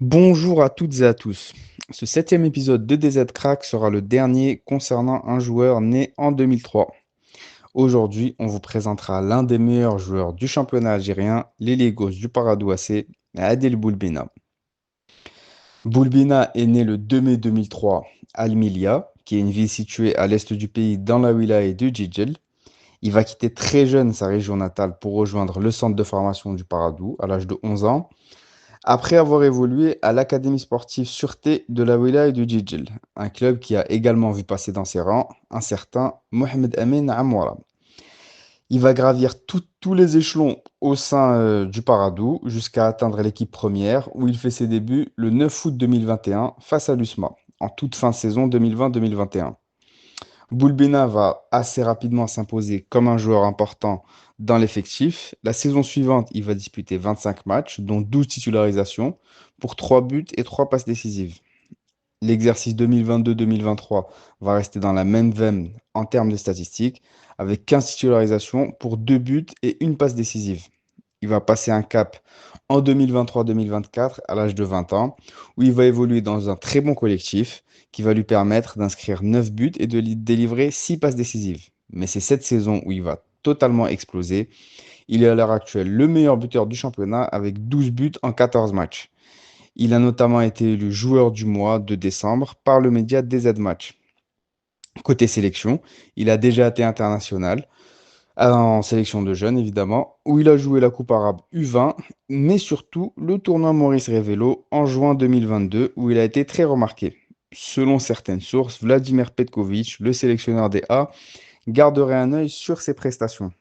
Bonjour à toutes et à tous. Ce septième épisode de DZ Crack sera le dernier concernant un joueur né en 2003. Aujourd'hui, on vous présentera l'un des meilleurs joueurs du championnat algérien, l'ailier gauche du Paradou AC, Adel Boulbina. Boulbina est né le 2 mai 2003 à Al-Milia, qui est une ville située à l'est du pays dans la wilaya de Djidjel. Il va quitter très jeune sa région natale pour rejoindre le centre de formation du Paradou à l'âge de 11 ans. Après avoir évolué à l'Académie sportive Sûreté de la Wilaya du Djidjel, un club qui a également vu passer dans ses rangs un certain Mohamed Amin Amouara. Il va gravir tous les échelons au sein du Paradou jusqu'à atteindre l'équipe première où il fait ses débuts le 9 août 2021 face à l'USMA, en toute fin de saison 2020-2021. Boulbena va assez rapidement s'imposer comme un joueur important dans l'effectif. La saison suivante, il va disputer 25 matchs, dont 12 titularisations, pour 3 buts et 3 passes décisives. L'exercice 2022-2023 va rester dans la même veine en termes de statistiques, avec 15 titularisations pour 2 buts et une passe décisive. Il va passer un cap en 2023-2024 à l'âge de 20 ans, où il va évoluer dans un très bon collectif qui va lui permettre d'inscrire 9 buts et de délivrer 6 passes décisives. Mais c'est cette saison où il va totalement exploser. Il est à l'heure actuelle le meilleur buteur du championnat avec 12 buts en 14 matchs. Il a notamment été élu joueur du mois de décembre par le média DZ Match. Côté sélection, il a déjà été international en sélection de jeunes évidemment, où il a joué la Coupe arabe U20, mais surtout le tournoi Maurice Révélo en juin 2022, où il a été très remarqué. Selon certaines sources, Vladimir Petkovic, le sélectionneur des A, garderait un œil sur ses prestations.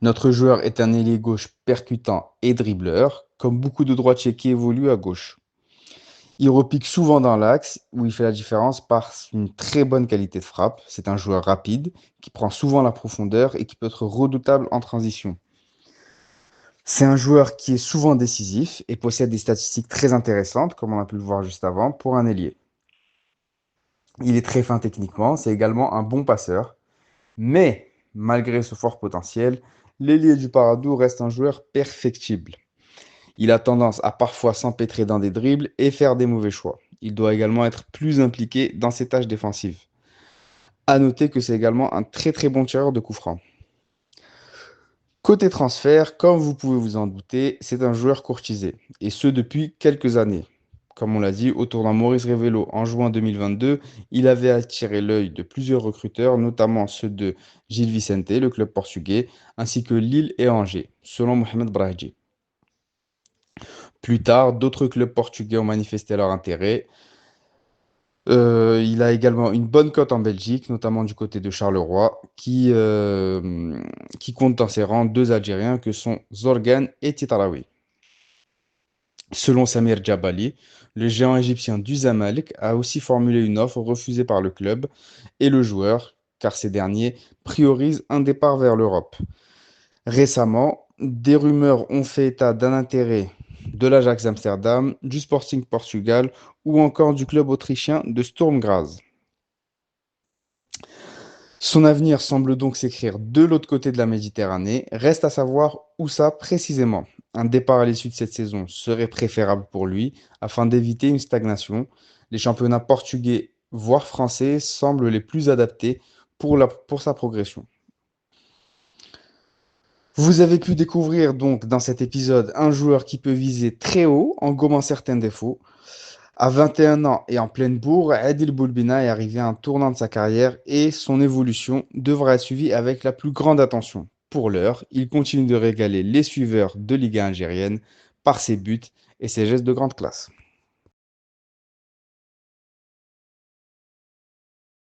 Notre joueur est un ailier gauche percutant et dribbleur, comme beaucoup de droitiers qui évoluent à gauche. Il repique souvent dans l'axe, où il fait la différence par une très bonne qualité de frappe. C'est un joueur rapide, qui prend souvent la profondeur et qui peut être redoutable en transition. C'est un joueur qui est souvent décisif et possède des statistiques très intéressantes, comme on a pu le voir juste avant, pour un ailier. Il est très fin techniquement, c'est également un bon passeur. Mais, malgré ce fort potentiel, l'ailier du Paradou reste un joueur perfectible. Il a tendance à parfois s'empêtrer dans des dribbles et faire des mauvais choix. Il doit également être plus impliqué dans ses tâches défensives. À noter que c'est également un très très bon tireur de coups francs. Côté transfert, comme vous pouvez vous en douter, c'est un joueur courtisé, et ce depuis quelques années. Comme on l'a dit, au tournoi Maurice Révélo en juin 2022, il avait attiré l'œil de plusieurs recruteurs, notamment ceux de Gil Vicente, le club portugais, ainsi que Lille et Angers, selon Mohamed Brahidji. Plus tard, d'autres clubs portugais ont manifesté leur intérêt. Il a également une bonne cote en Belgique, notamment du côté de Charleroi, qui compte dans ses rangs deux Algériens que sont Zorgan et Titarawi. Selon Samir Djabali, le géant égyptien du Zamalek a aussi formulé une offre refusée par le club et le joueur, car ces derniers priorisent un départ vers l'Europe. Récemment, des rumeurs ont fait état d'un intérêt de l'Ajax Amsterdam, du Sporting Portugal ou encore du club autrichien de Sturm Graz. Son avenir semble donc s'écrire de l'autre côté de la Méditerranée. Reste à savoir où ça précisément. Un départ à l'issue de cette saison serait préférable pour lui afin d'éviter une stagnation. Les championnats portugais, voire français, semblent les plus adaptés pour sa progression. Vous avez pu découvrir donc dans cet épisode un joueur qui peut viser très haut en gommant certains défauts. À 21 ans et en pleine bourre, Adil Boulbina est arrivé à un tournant de sa carrière et son évolution devra être suivie avec la plus grande attention. Pour l'heure, il continue de régaler les suiveurs de Liga algérienne par ses buts et ses gestes de grande classe.